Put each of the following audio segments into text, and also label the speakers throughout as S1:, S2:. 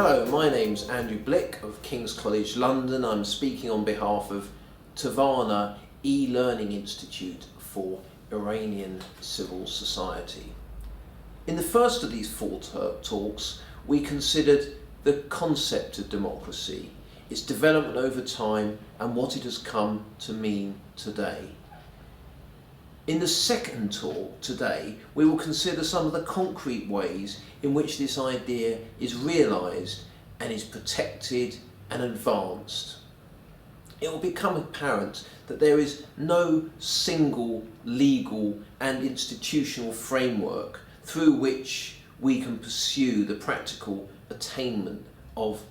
S1: Hello, my name's Blick of King's College, London. I'm speaking on behalf of Tavana e-Learning Institute for Iranian Civil Society. In the first of these four talks, we considered the concept of democracy, its development over time, and what it has come to mean today. In the second talk today, we will consider some of the concrete ways in which this idea is realised and is protected and advanced. It will become apparent that there is no single legal and institutional framework through which we can pursue the practical attainment of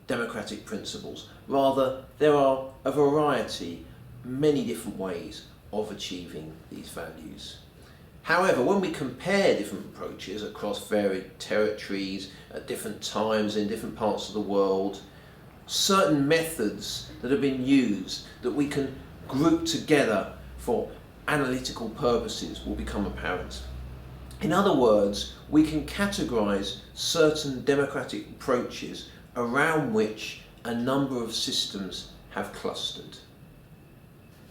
S1: democratic principles. Rather, there are a variety, many different ways of achieving these values. However, when we compare different approaches across varied territories at different times in different parts of the world, certain methods that have been used that we can group together for analytical purposes will become apparent. In other words, we can categorize certain democratic approaches around which a number of systems have clustered.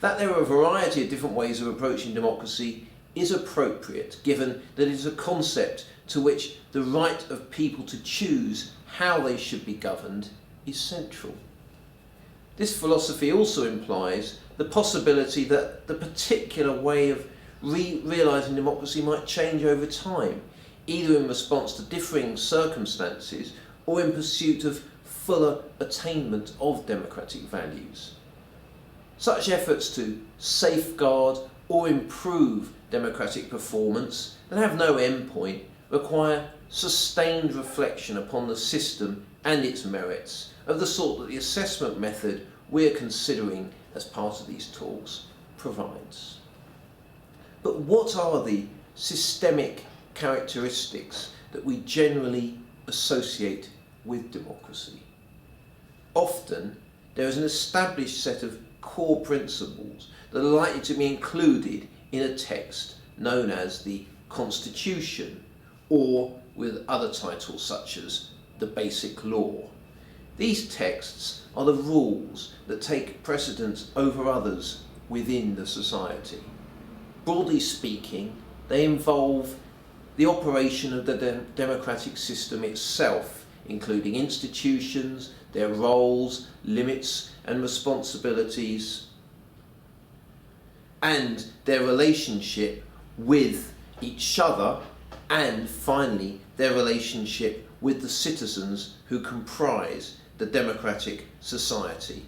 S1: That there are a variety of different ways of approaching democracy is appropriate, given that it is a concept to which the right of people to choose how they should be governed is central. This philosophy also implies the possibility that the particular way of realising democracy might change over time, either in response to differing circumstances or in pursuit of fuller attainment of democratic values. Such efforts to safeguard or improve democratic performance that have no endpoint require sustained reflection upon the system and its merits, of the sort that the assessment method we are considering as part of these talks provides. But what are the systemic characteristics that we generally associate with democracy? Often, there is an established set of core principles that are likely to be included in a text known as the Constitution, or with other titles such as the Basic Law. These texts are the rules that take precedence over others within the society. Broadly speaking, they involve the operation of the democratic system itself, including institutions, their roles, limits and responsibilities, and their relationship with each other, and finally their relationship with the citizens who comprise the democratic society.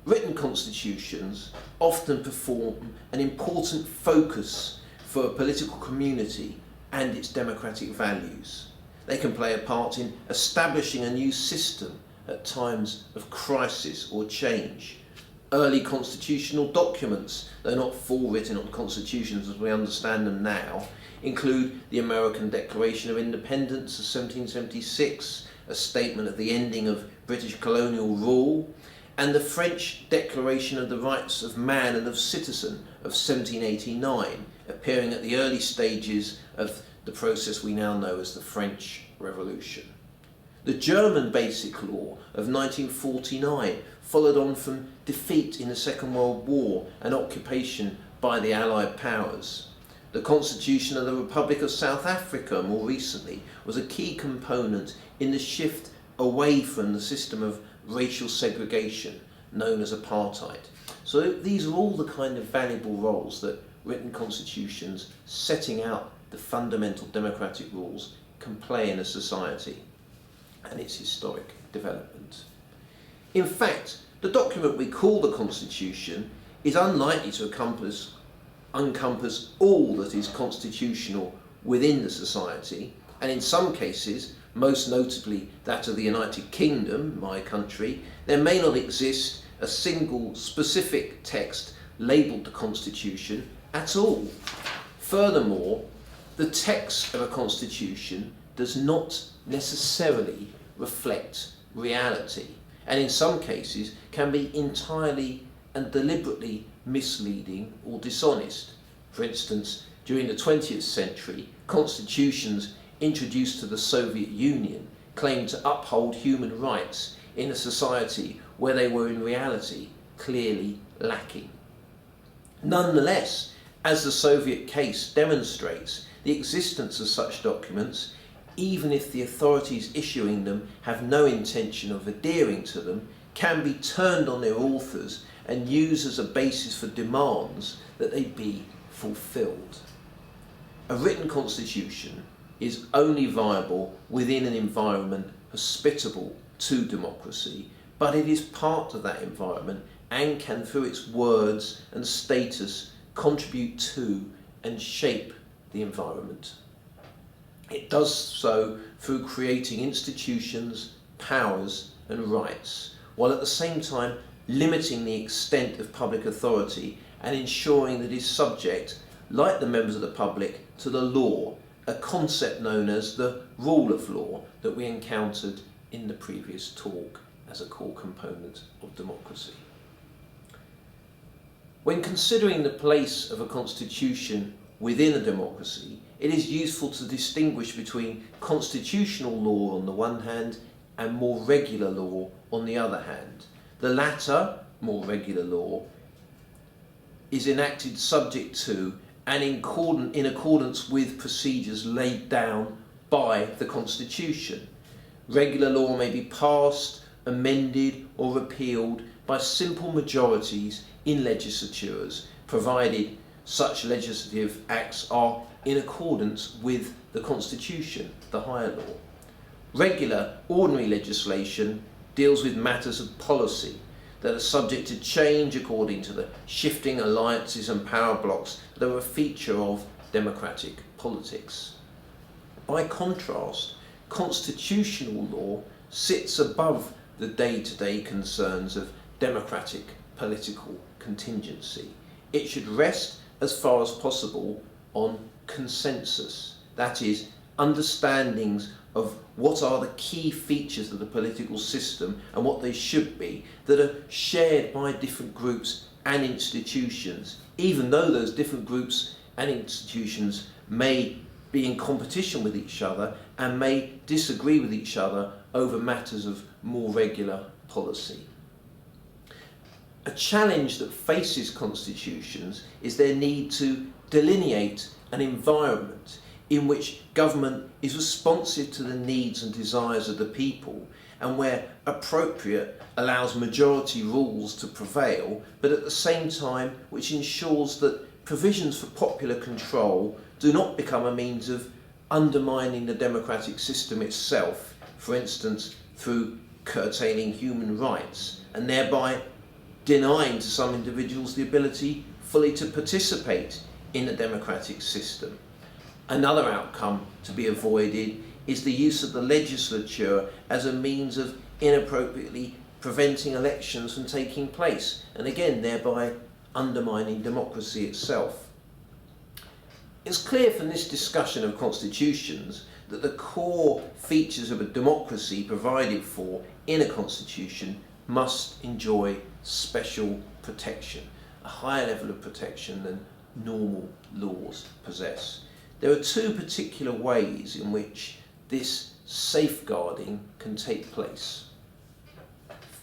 S1: Written constitutions often perform an important focus for a political community and its democratic values. They can play a part in establishing a new system at times of crisis or change. Early constitutional documents, though not full written on constitutions as we understand them now, include the American Declaration of Independence of 1776, a statement of the ending of British colonial rule, and the French Declaration of the Rights of Man and of Citizen of 1789, appearing at the early stages of the process we now know as the French Revolution. The German Basic Law of 1949 followed on from defeat in the Second World War and occupation by the Allied powers. The Constitution of the Republic of South Africa, more recently, was a key component in the shift away from the system of racial segregation known as apartheid. So these are all the kind of valuable roles that written constitutions setting out the fundamental democratic rules can play in a society and its historic development. In fact, the document we call the Constitution is unlikely to encompass all that is constitutional within the society, and in some cases, most notably that of the United Kingdom, my country, there may not exist a single specific text labelled the Constitution at all. Furthermore, the text of a constitution does not necessarily reflect reality, and in some cases can be entirely and deliberately misleading or dishonest. For instance, during the 20th century, constitutions introduced to the Soviet Union claimed to uphold human rights in a society where they were in reality clearly lacking. Nonetheless, as the Soviet case demonstrates, the existence of such documents, even if the authorities issuing them have no intention of adhering to them, can be turned on their authors and used as a basis for demands that they be fulfilled. A written constitution is only viable within an environment hospitable to democracy, but it is part of that environment and can, through its words and status, contribute to and shape the environment. It does so through creating institutions, powers and rights, while at the same time limiting the extent of public authority and ensuring that it is subject, like the members of the public, to the law, a concept known as the rule of law that we encountered in the previous talk as a core component of democracy. When considering the place of a constitution within a democracy, it is useful to distinguish between constitutional law on the one hand and more regular law on the other hand. The latter, more regular law, is enacted subject to and in accordance with procedures laid down by the Constitution. Regular law may be passed, amended or repealed by simple majorities in legislatures, provided such legislative acts are in accordance with the Constitution, the higher law. Regular, ordinary legislation deals with matters of policy that are subject to change according to the shifting alliances and power blocks that are a feature of democratic politics. By contrast, constitutional law sits above the day-to-day concerns of democratic political contingency. It should rest as far as possible on consensus, that is, understandings of what are the key features of the political system and what they should be, that are shared by different groups and institutions, even though those different groups and institutions may be in competition with each other and may disagree with each other over matters of more regular policy. A challenge that faces constitutions is their need to delineate an environment in which government is responsive to the needs and desires of the people, and where appropriate allows majority rules to prevail, but at the same time which ensures that provisions for popular control do not become a means of undermining the democratic system itself, for instance through curtailing human rights, and thereby denying to some individuals the ability fully to participate in the democratic system. Another outcome to be avoided is the use of the legislature as a means of inappropriately preventing elections from taking place, and again thereby undermining democracy itself. It's clear from this discussion of constitutions that the core features of a democracy provided for in a constitution must enjoy special protection, a higher level of protection than normal laws possess. There are two particular ways in which this safeguarding can take place.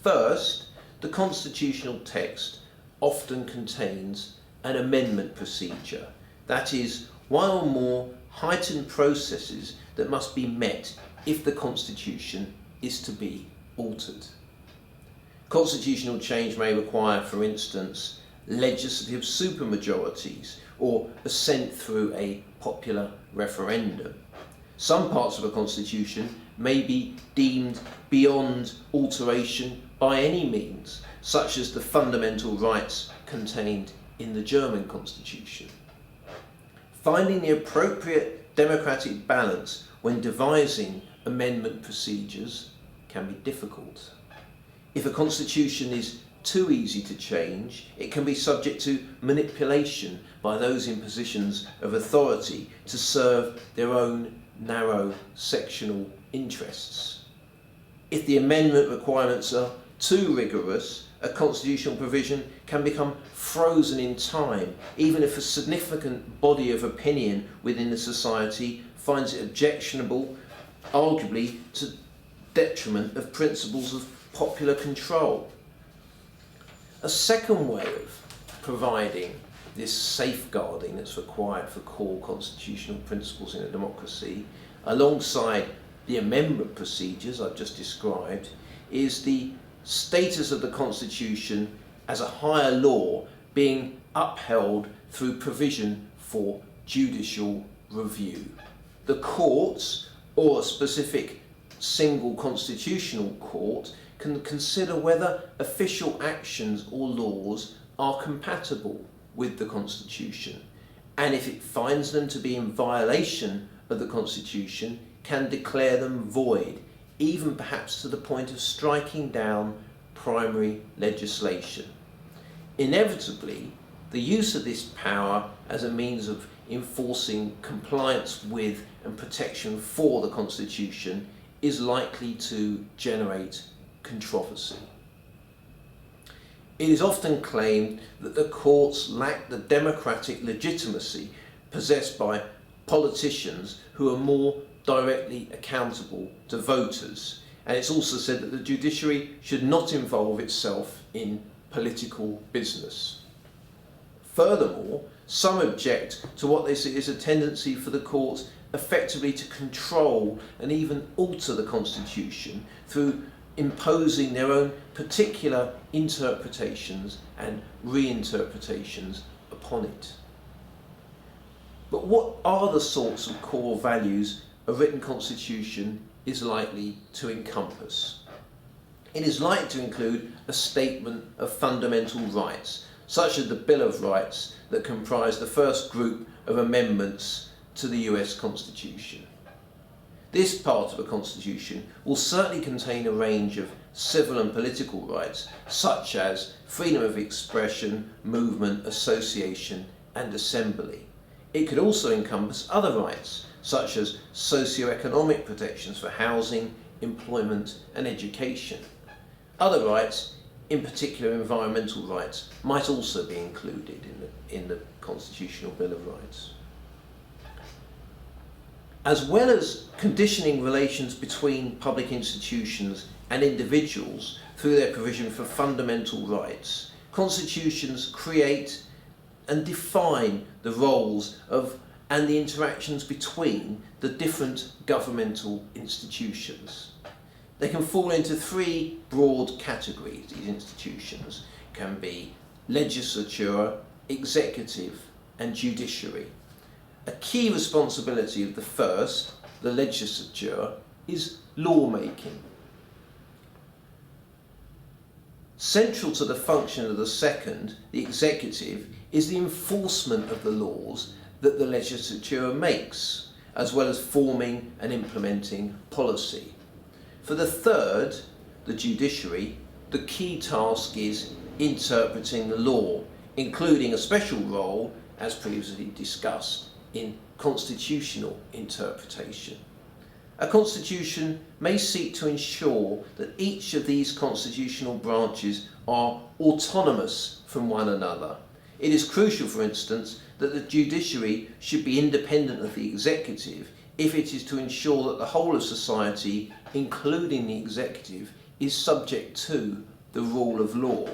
S1: First, the constitutional text often contains an amendment procedure, that is, one or more heightened processes that must be met if the constitution is to be altered. Constitutional change may require, for instance, legislative supermajorities or assent through a popular referendum. Some parts of a constitution may be deemed beyond alteration by any means, such as the fundamental rights contained in the German constitution. Finding the appropriate democratic balance when devising amendment procedures can be difficult. If a constitution is too easy to change, it can be subject to manipulation by those in positions of authority to serve their own narrow sectional interests. If the amendment requirements are too rigorous, a constitutional provision can become frozen in time, even if a significant body of opinion within the society finds it objectionable, arguably, to detriment of principles of popular control. A second way of providing this safeguarding that's required for core constitutional principles in a democracy, alongside the amendment procedures I've just described, is the status of the Constitution as a higher law being upheld through provision for judicial review. The courts, or a specific single constitutional court, can consider whether official actions or laws are compatible with the Constitution, and if it finds them to be in violation of the Constitution, can declare them void, even perhaps to the point of striking down primary legislation. Inevitably, the use of this power as a means of enforcing compliance with and protection for the Constitution is likely to generate controversy. It is often claimed that the courts lack the democratic legitimacy possessed by politicians who are more directly accountable to voters, and it's also said that the judiciary should not involve itself in political business. Furthermore, some object to what they see as a tendency for the courts effectively to control and even alter the Constitution through imposing their own particular interpretations and reinterpretations upon it. But what are the sorts of core values a written constitution is likely to encompass? It is likely to include a statement of fundamental rights, such as the Bill of Rights that comprise the first group of amendments to the US Constitution. This part of a constitution will certainly contain a range of civil and political rights, such as freedom of expression, movement, association, and assembly. It could also encompass other rights, such as socio-economic protections for housing, employment, and education. Other rights, in particular environmental rights, might also be included in the Constitutional Bill of Rights. As well as conditioning relations between public institutions and individuals through their provision for fundamental rights, constitutions create and define the roles of and the interactions between the different governmental institutions. They can fall into three broad categories. These institutions can be legislature, executive, and judiciary. A key responsibility of the first, the legislature, is lawmaking. Central to the function of the second, the executive, is the enforcement of the laws that the legislature makes, as well as forming and implementing policy. For the third, the judiciary, the key task is interpreting the law, including a special role, as previously discussed, in constitutional interpretation. A constitution may seek to ensure that each of these constitutional branches are autonomous from one another. It is crucial, for instance, that the judiciary should be independent of the executive if it is to ensure that the whole of society, including the executive, is subject to the rule of law.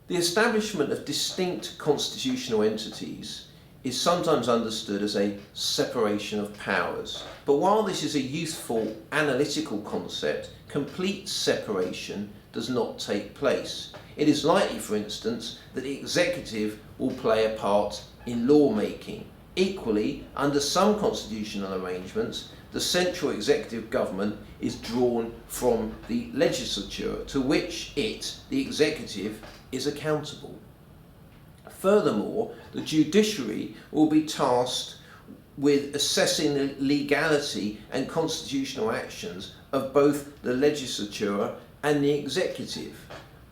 S1: The establishment of distinct constitutional entities is sometimes understood as a separation of powers. But while this is a useful analytical concept, complete separation does not take place. It is likely, for instance, that the executive will play a part in lawmaking. Equally, under some constitutional arrangements, the central executive government is drawn from the legislature, to which it, the executive, is accountable. Furthermore, the judiciary will be tasked with assessing the legality and constitutional actions of both the legislature and the executive.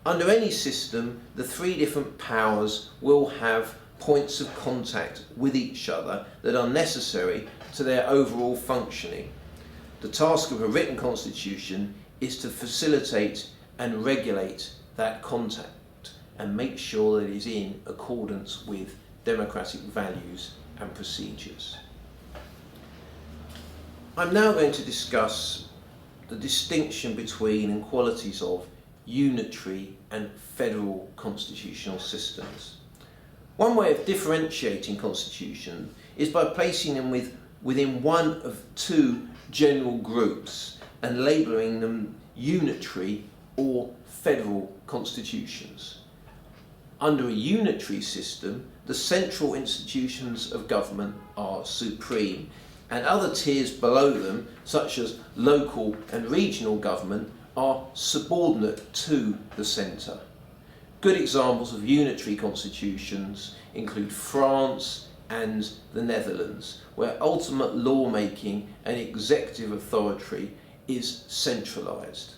S1: Under any system, the three different powers will have points of contact with each other that are necessary to their overall functioning. The task of a written constitution is to facilitate and regulate that contact and make sure that it is in accordance with democratic values and procedures. I'm now going to discuss the distinction between and qualities of unitary and federal constitutional systems. One way of differentiating constitutions is by placing them within one of two general groups and labelling them unitary or federal constitutions. Under a unitary system, the central institutions of government are supreme, and other tiers below them, such as local and regional government, are subordinate to the centre. Good examples of unitary constitutions include France and the Netherlands, where ultimate lawmaking and executive authority is centralised.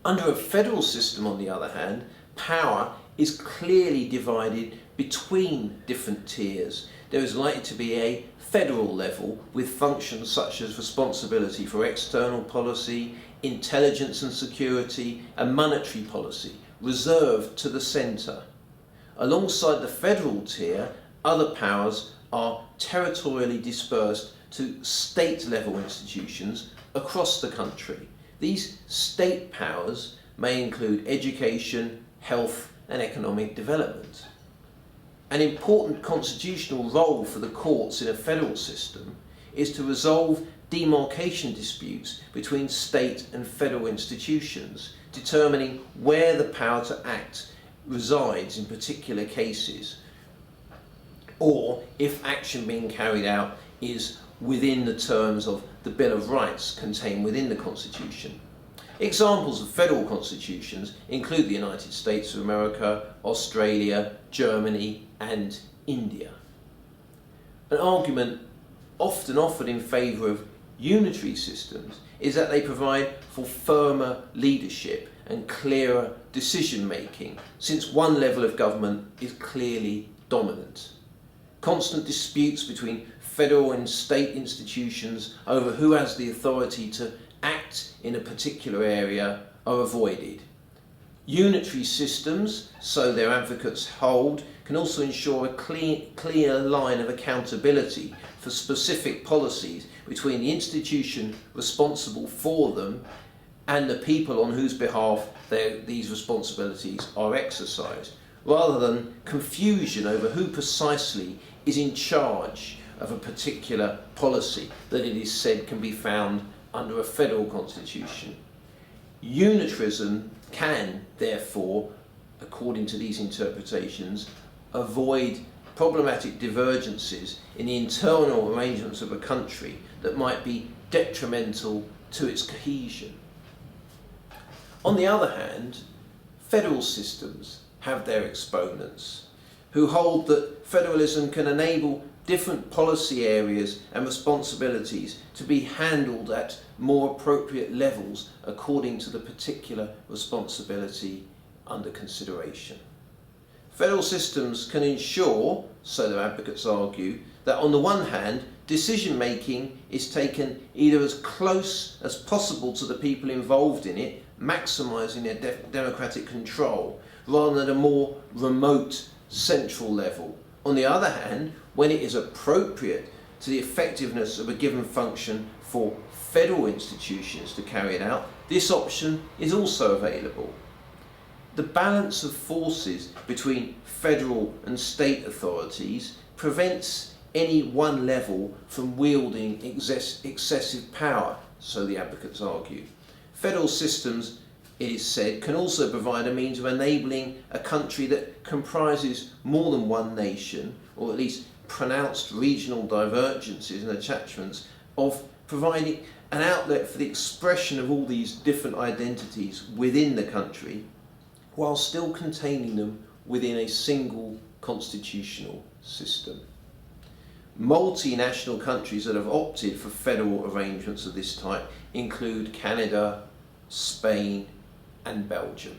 S1: Under a federal system, on the other hand, power is clearly divided between different tiers. There is likely to be a federal level with functions such as responsibility for external policy, intelligence and security, and monetary policy, reserved to the centre. Alongside the federal tier, other powers are territorially dispersed to state-level institutions across the country. These state powers may include education, health, and economic development. An important constitutional role for the courts in a federal system is to resolve demarcation disputes between state and federal institutions, determining where the power to act resides in particular cases, or if action being carried out is within the terms of the Bill of Rights contained within the Constitution. Examples of federal constitutions include the United States of America, Australia, Germany, and India. An argument often offered in favour of unitary systems is that they provide for firmer leadership and clearer decision making, since one level of government is clearly dominant. Constant disputes between federal and state institutions over who has the authority to act in a particular area are avoided. Unitary systems, so their advocates hold, can also ensure a clear line of accountability for specific policies between the institution responsible for them and the people on whose behalf these responsibilities are exercised, rather than confusion over who precisely is in charge of a particular policy that it is said can be found under a federal constitution. Unitarism can, therefore, according to these interpretations, avoid problematic divergences in the internal arrangements of a country that might be detrimental to its cohesion. On the other hand, federal systems have their exponents, who hold that federalism can enable different policy areas and responsibilities to be handled at more appropriate levels according to the particular responsibility under consideration. Federal systems can ensure, so their advocates argue, that on the one hand, decision making is taken either as close as possible to the people involved in it, maximising their democratic control, rather than a more remote central level. On the other hand, when it is appropriate to the effectiveness of a given function for federal institutions to carry it out, this option is also available. The balance of forces between federal and state authorities prevents any one level from wielding excessive power, so the advocates argue. Federal systems, it is said, can also provide a means of enabling a country that comprises more than one nation, or at least pronounced regional divergences and attachments, of providing an outlet for the expression of all these different identities within the country, while still containing them within a single constitutional system. Multinational countries that have opted for federal arrangements of this type include Canada, Spain, and Belgium.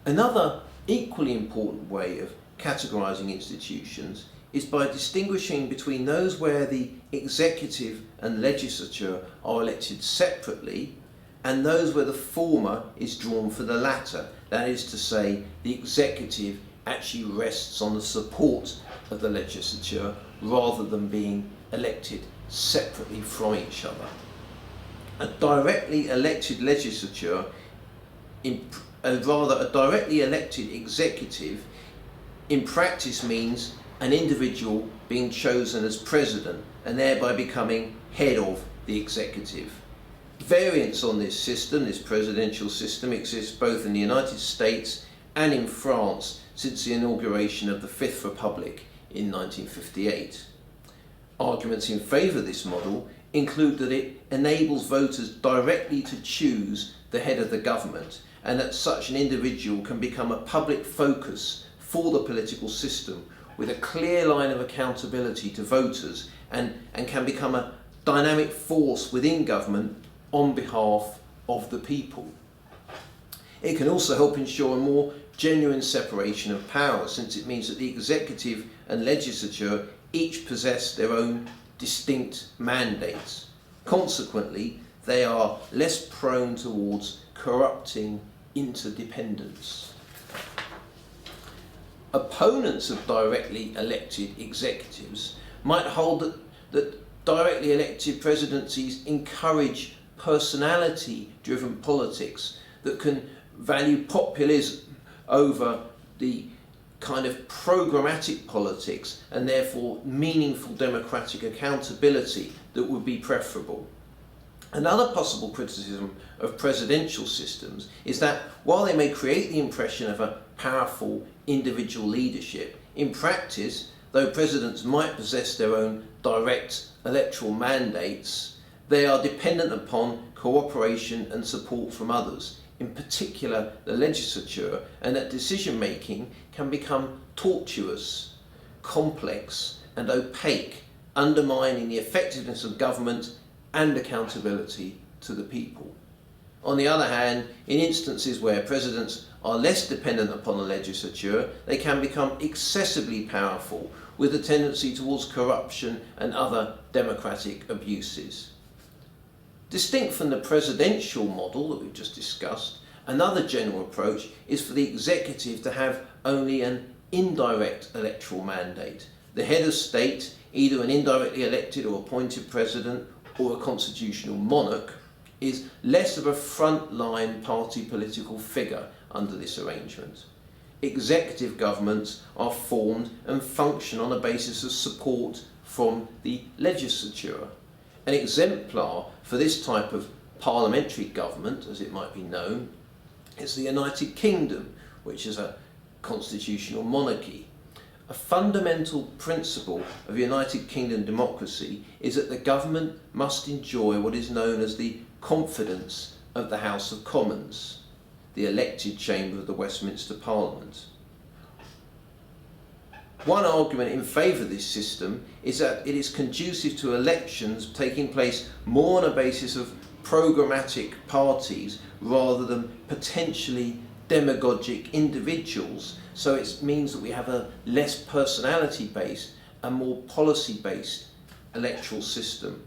S1: Another equally important way of categorising institutions is by distinguishing between those where the executive and legislature are elected separately and those where the former is drawn for the latter. That is to say, the executive actually rests on the support of the legislature rather than being elected separately from each other. a directly elected legislature, rather a directly elected executive, in practice means an individual being chosen as president and thereby becoming head of the executive. Variants on this system, this presidential system, exist both in the United States and in France since the inauguration of the Fifth Republic in 1958. Arguments in favour of this model include that it enables voters directly to choose the head of the government, and that such an individual can become a public focus for the political system with a clear line of accountability to voters, and can become a dynamic force within government on behalf of the people. It can also help ensure a more genuine separation of powers, since it means that the executive and legislature each possess their own distinct mandates. Consequently, they are less prone towards corrupting interdependence. Opponents of directly elected executives might hold that directly elected presidencies encourage personality-driven politics that can value populism over the kind of programmatic politics and therefore meaningful democratic accountability that would be preferable. Another possible criticism of presidential systems is that while they may create the impression of a powerful individual leadership, in practice, though presidents might possess their own direct electoral mandates, they are dependent upon cooperation and support from others, in particular the legislature, and that decision making can become tortuous, complex and opaque, undermining the effectiveness of government and accountability to the people. On the other hand, in instances where presidents are less dependent upon the legislature, they can become excessively powerful with a tendency towards corruption and other democratic abuses. Distinct from the presidential model that we've just discussed, another general approach is for the executive to have only an indirect electoral mandate. The head of state, either an indirectly elected or appointed president or a constitutional monarch, is less of a front-line party political figure under this arrangement. Executive governments are formed and function on a basis of support from the legislature. An exemplar for this type of parliamentary government, as it might be known, is the United Kingdom, which is a constitutional monarchy. A fundamental principle of United Kingdom democracy is that the government must enjoy what is known as the confidence of the House of Commons, the elected chamber of the Westminster Parliament. One argument in favour of this system is that it is conducive to elections taking place more on a basis of programmatic parties rather than potentially demagogic individuals, so it means that we have a less personality-based and more policy-based electoral system.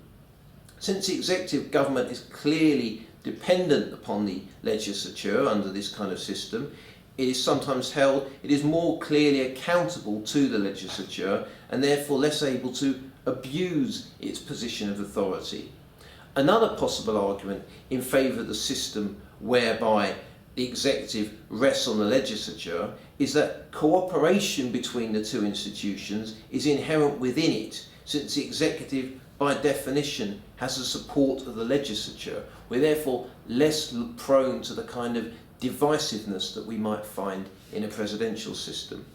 S1: Since the executive government is clearly dependent upon the legislature under this kind of system, it is sometimes held it is more clearly accountable to the legislature and therefore less able to abuse its position of authority. Another possible argument in favour of the system whereby the executive rests on the legislature is that cooperation between the two institutions is inherent within it, since the executive by definition has the support of the legislature. We're therefore less prone to the kind of divisiveness that we might find in a presidential system.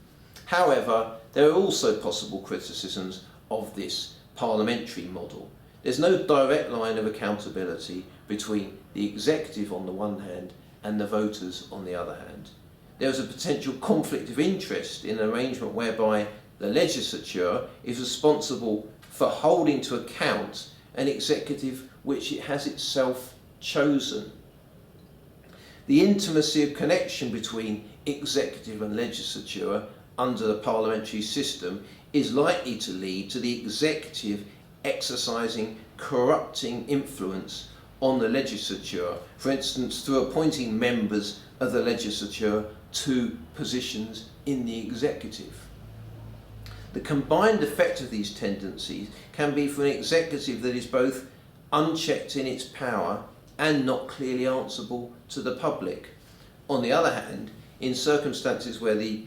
S1: However, there are also possible criticisms of this parliamentary model. There's no direct line of accountability between the executive on the one hand and the voters on the other hand. There is a potential conflict of interest in an arrangement whereby the legislature is responsible for holding to account an executive which it has itself chosen. The intimacy of connection between executive and legislature under the parliamentary system is likely to lead to the executive exercising corrupting influence on the legislature, for instance through appointing members of the legislature to positions in the executive. The combined effect of these tendencies can be for an executive that is both unchecked in its power and not clearly answerable to the public. On the other hand, in circumstances where the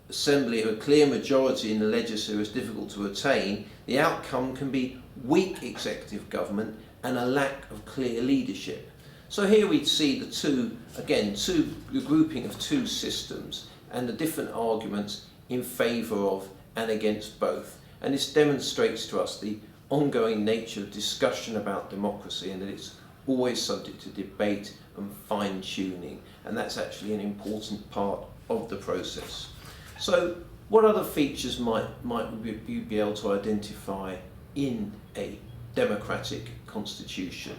S1: assembly of a clear majority in the legislature is difficult to attain, the outcome can be weak executive government and a lack of clear leadership. So here we'd see the grouping of two systems and the different arguments in favour of and against both. And this demonstrates to us the ongoing nature of discussion about democracy, and that it's always subject to debate and fine-tuning, and that's actually an important part of the process. So what other features might you be able to identify in a democratic constitution?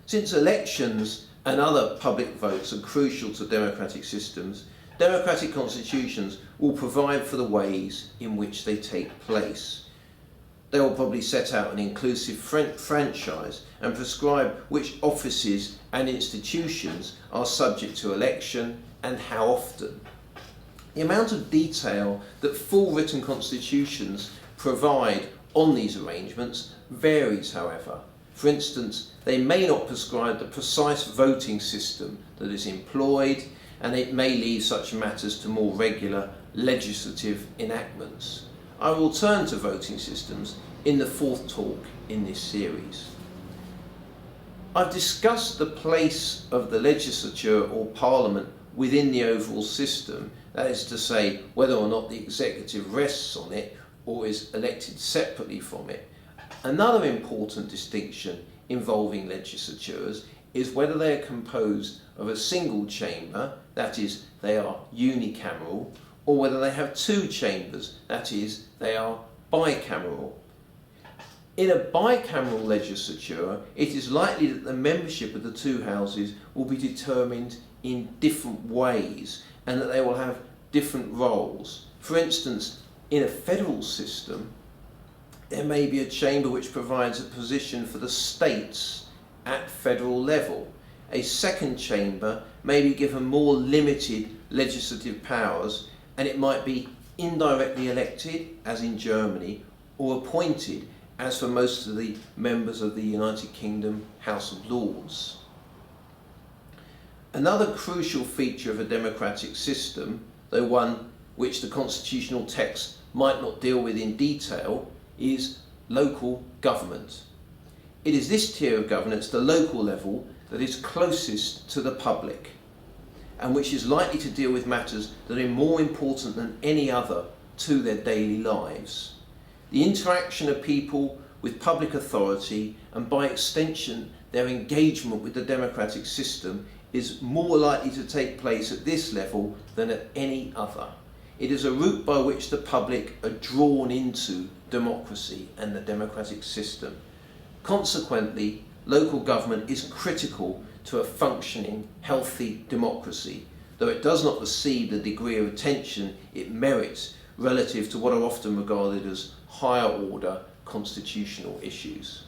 S1: Since elections and other public votes are crucial to democratic systems, democratic constitutions will provide for the ways in which they take place. They will probably set out an inclusive franchise and prescribe which offices and institutions are subject to election and how often. The amount of detail that full written constitutions provide on these arrangements varies, however. For instance, they may not prescribe the precise voting system that is employed, and it may leave such matters to more regular legislative enactments. I will turn to voting systems in the fourth talk in this series. I've discussed the place of the legislature or parliament within the overall system, that is to say, whether or not the executive rests on it or is elected separately from it. Another important distinction involving legislatures is whether they are composed of a single chamber, that is, they are unicameral, or whether they have two chambers, that is, they are bicameral. In a bicameral legislature, it is likely that the membership of the two houses will be determined in different ways and that they will have different roles. For instance, in a federal system, there may be a chamber which provides a position for the states at federal level. A second chamber may be given more limited legislative powers, and it might be indirectly elected, as in Germany, or appointed, as for most of the members of the United Kingdom House of Lords. Another crucial feature of a democratic system, though one which the constitutional text might not deal with in detail, is local government. It is this tier of governance, the local level, that is closest to the public and which is likely to deal with matters that are more important than any other to their daily lives. The interaction of people with public authority, and by extension their engagement with the democratic system, is more likely to take place at this level than at any other. It is a route by which the public are drawn into democracy and the democratic system. Consequently, local government is critical to a functioning, healthy democracy, though it does not receive the degree of attention it merits relative to what are often regarded as higher order constitutional issues.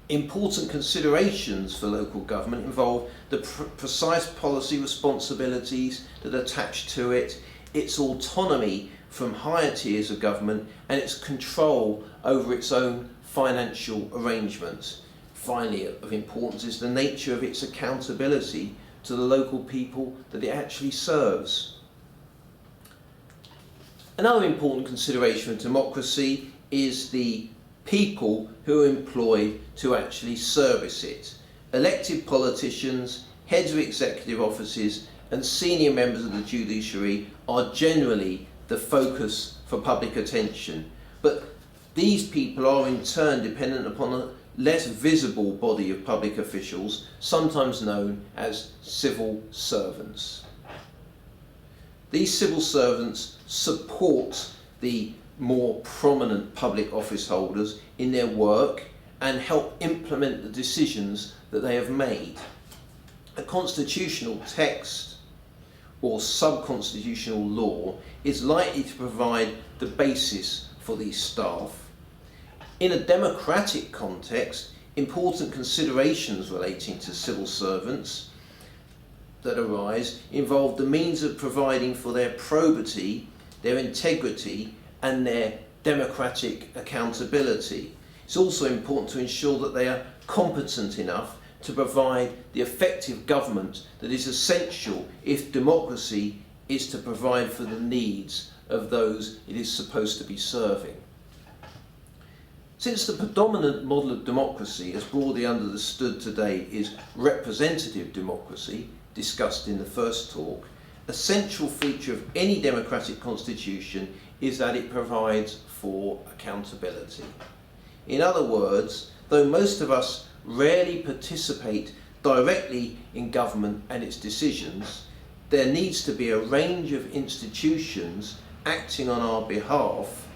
S1: Important considerations for local government involve the precise policy responsibilities that attach to it, its autonomy from higher tiers of government, and its control over its own financial arrangements. Finally, of importance is the nature of its accountability to the local people that it actually serves. Another important consideration of democracy is the people who are employed to actually service it. Elected politicians, heads of executive offices, and senior members of the judiciary are generally the focus for public attention, but these people are in turn dependent upon a less visible body of public officials, sometimes known as civil servants. These civil servants support the more prominent public office holders in their work and help implement the decisions that they have made. A constitutional text or sub-constitutional law is likely to provide the basis for these staff. In a democratic context, important considerations relating to civil servants that arise involve the means of providing for their probity, their integrity, and their democratic accountability. It's also important to ensure that they are competent enough to provide the effective government that is essential if democracy is to provide for the needs of those it is supposed to be serving. Since the predominant model of democracy, as broadly understood today, is representative democracy, discussed in the first talk, a central feature of any democratic constitution is that it provides for accountability. In other words, though most of us rarely participate directly in government and its decisions, there needs to be a range of institutions acting on our behalf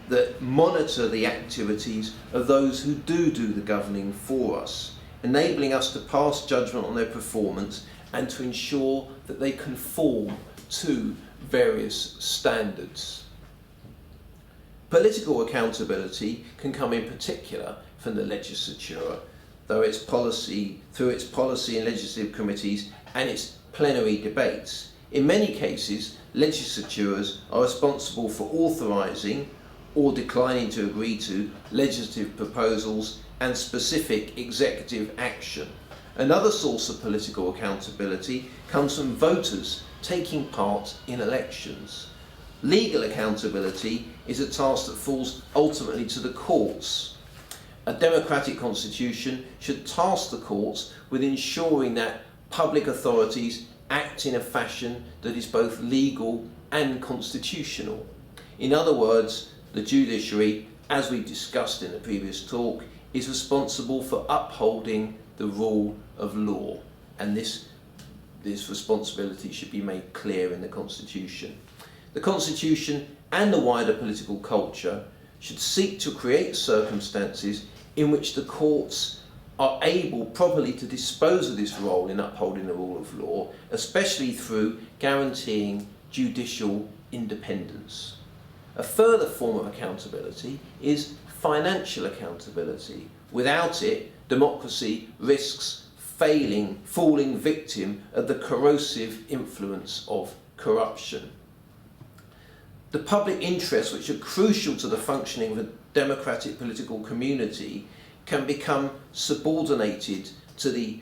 S1: that monitor the activities of those who do the governing for us, enabling us to pass judgment on their performance and to ensure that they conform to various standards. Political accountability can come in particular from the legislature, through its policy and legislative committees and its plenary debates. In many cases, legislatures are responsible for authorising or declining to agree to legislative proposals and specific executive action. Another source of political accountability comes from voters taking part in elections. Legal accountability is a task that falls ultimately to the courts. A democratic constitution should task the courts with ensuring that public authorities act in a fashion that is both legal and constitutional. In other words, the judiciary, as we discussed in the previous talk, is responsible for upholding the rule of law, and this responsibility should be made clear in the Constitution. The Constitution and the wider political culture should seek to create circumstances in which the courts are able properly to dispose of this role in upholding the rule of law, especially through guaranteeing judicial independence. A further form of accountability is financial accountability. Without it, democracy risks falling victim of the corrosive influence of corruption. The public interests, which are crucial to the functioning of a democratic political community, can become subordinated to the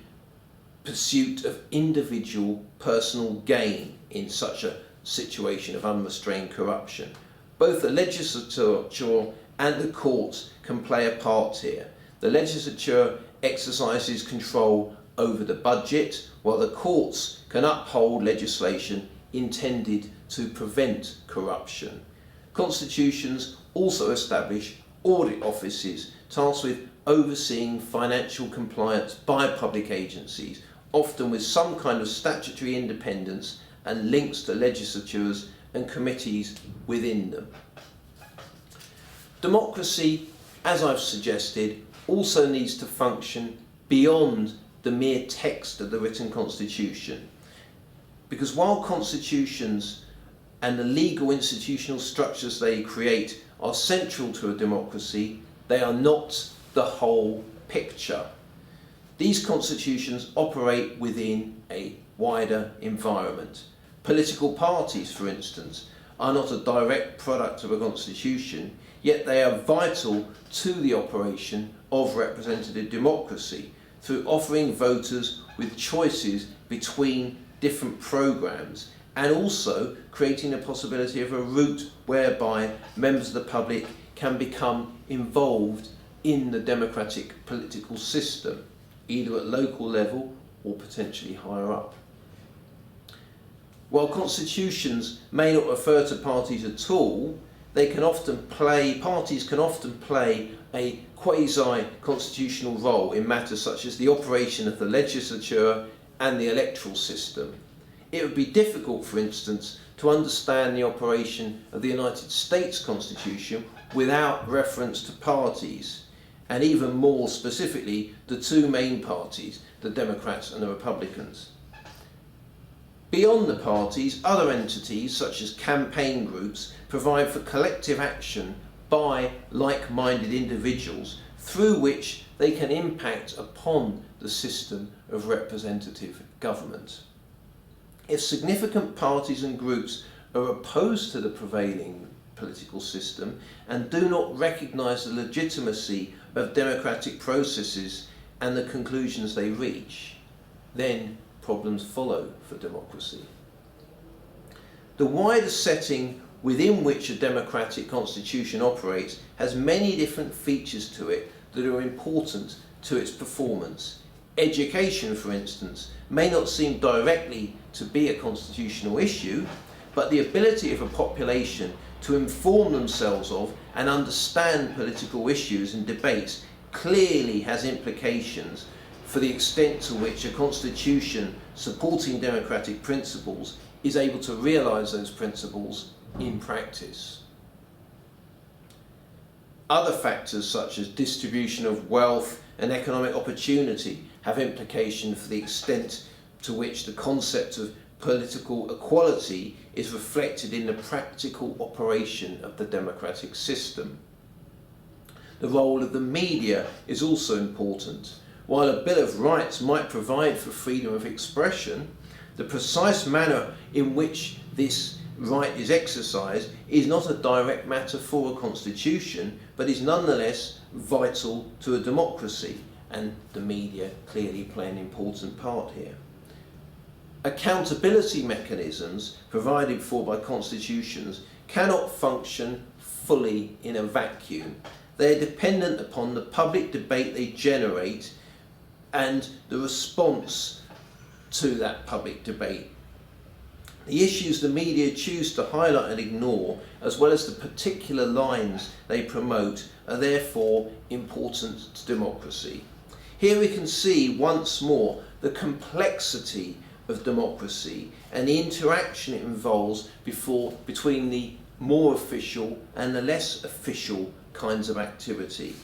S1: pursuit of individual personal gain in such a situation of unrestrained corruption. Both the legislature and the courts can play a part here. The legislature exercises control over the budget, while the courts can uphold legislation intended to prevent corruption. Constitutions also establish audit offices tasked with overseeing financial compliance by public agencies, often with some kind of statutory independence and links to legislatures and committees within them. Democracy, as I've suggested, also needs to function beyond the mere text of the written constitution. Because while constitutions and the legal institutional structures they create are central to a democracy, they are not the whole picture. These constitutions operate within a wider environment. Political parties, for instance, are not a direct product of a constitution, yet they are vital to the operation of representative democracy through offering voters with choices between different programs and also creating the possibility of a route whereby members of the public can become involved in the democratic political system, either at local level or potentially higher up. While constitutions may not refer to parties at all, parties can often play a quasi-constitutional role in matters such as the operation of the legislature and the electoral system. It would be difficult, for instance, to understand the operation of the United States Constitution without reference to parties, and even more specifically, the two main parties, the Democrats and the Republicans. Beyond the parties, other entities, such as campaign groups, provide for collective action by like-minded individuals through which they can impact upon the system of representative government. If significant parties and groups are opposed to the prevailing political system and do not recognise the legitimacy of democratic processes and the conclusions they reach, then problems follow for democracy. The wider setting within which a democratic constitution operates has many different features to it that are important to its performance. Education, for instance, may not seem directly to be a constitutional issue, but the ability of a population to inform themselves of and understand political issues and debates clearly has implications for the extent to which a constitution supporting democratic principles is able to realise those principles in practice. Other factors such as distribution of wealth and economic opportunity have implication for the extent to which the concept of political equality is reflected in the practical operation of the democratic system. The role of the media is also important. While a Bill of Rights might provide for freedom of expression, the precise manner in which this right is exercised is not a direct matter for a constitution, but is nonetheless vital to a democracy, and the media clearly play an important part here. Accountability mechanisms provided for by constitutions cannot function fully in a vacuum. They are dependent upon the public debate they generate and the response to that public debate. The issues the media choose to highlight and ignore, as well as the particular lines they promote, are therefore important to democracy. Here we can see once more the complexity of democracy and the interaction it involves between the more official and the less official kinds of activity.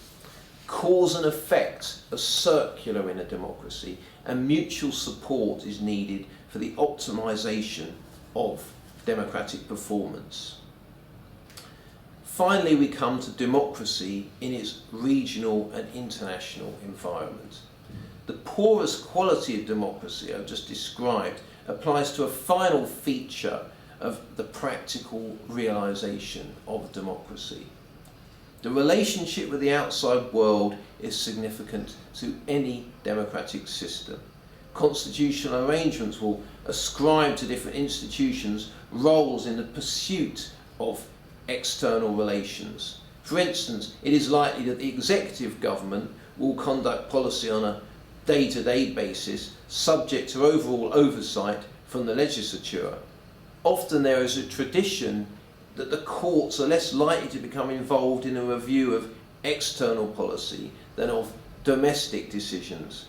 S1: Cause and effect are circular in a democracy, and mutual support is needed for the optimisation of democratic performance. Finally, we come to democracy in its regional and international environment. The porous quality of democracy I've just described applies to a final feature of the practical realisation of democracy. The relationship with the outside world is significant to any democratic system. Constitutional arrangements will ascribe to different institutions roles in the pursuit of external relations. For instance, it is likely that the executive government will conduct policy on a day-to-day basis, subject to overall oversight from the legislature. Often there is a tradition that the courts are less likely to become involved in a review of external policy than of domestic decisions.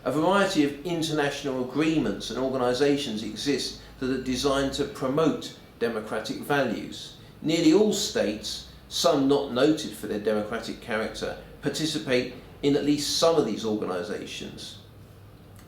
S1: A variety of international agreements and organisations exist that are designed to promote democratic values. Nearly all states, some not noted for their democratic character, participate in at least some of these organisations.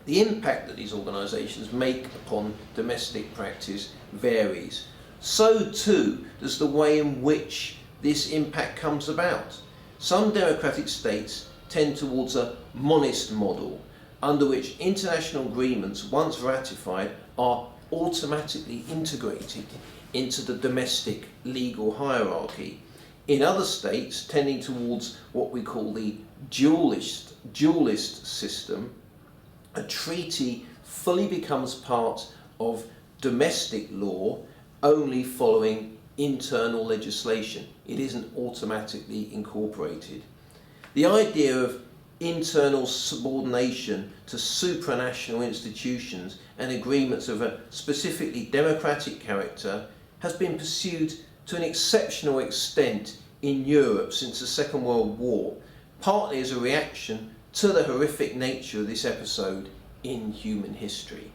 S1: The impact that these organisations make upon domestic practice varies. So too does the way in which this impact comes about. Some democratic states tend towards a monist model, under which international agreements, once ratified, are automatically integrated into the domestic legal hierarchy. In other states, tending towards what we call the dualist system, a treaty fully becomes part of domestic law only following internal legislation. It isn't automatically incorporated. The idea of internal subordination to supranational institutions and agreements of a specifically democratic character has been pursued to an exceptional extent in Europe since the Second World War, partly as a reaction to the horrific nature of this episode in human history.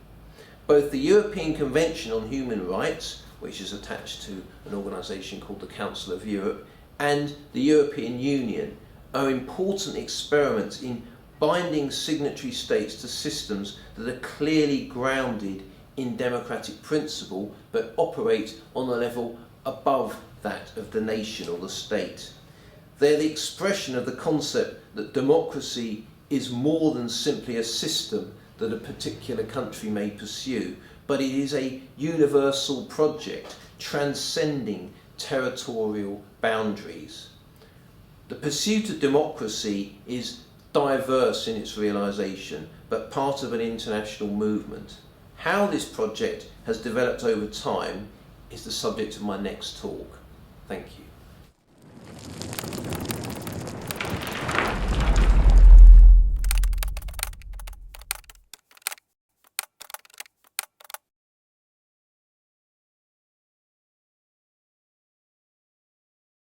S1: Both the European Convention on Human Rights, which is attached to an organisation called the Council of Europe, and the European Union are important experiments in binding signatory states to systems that are clearly grounded in democratic principle but operate on a level above that of the nation or the state. They're the expression of the concept that democracy is more than simply a system that a particular country may pursue, but it is a universal project transcending territorial boundaries. The pursuit of democracy is diverse in its realisation, but part of an international movement. How this project has developed over time is the subject of my next talk. Thank you.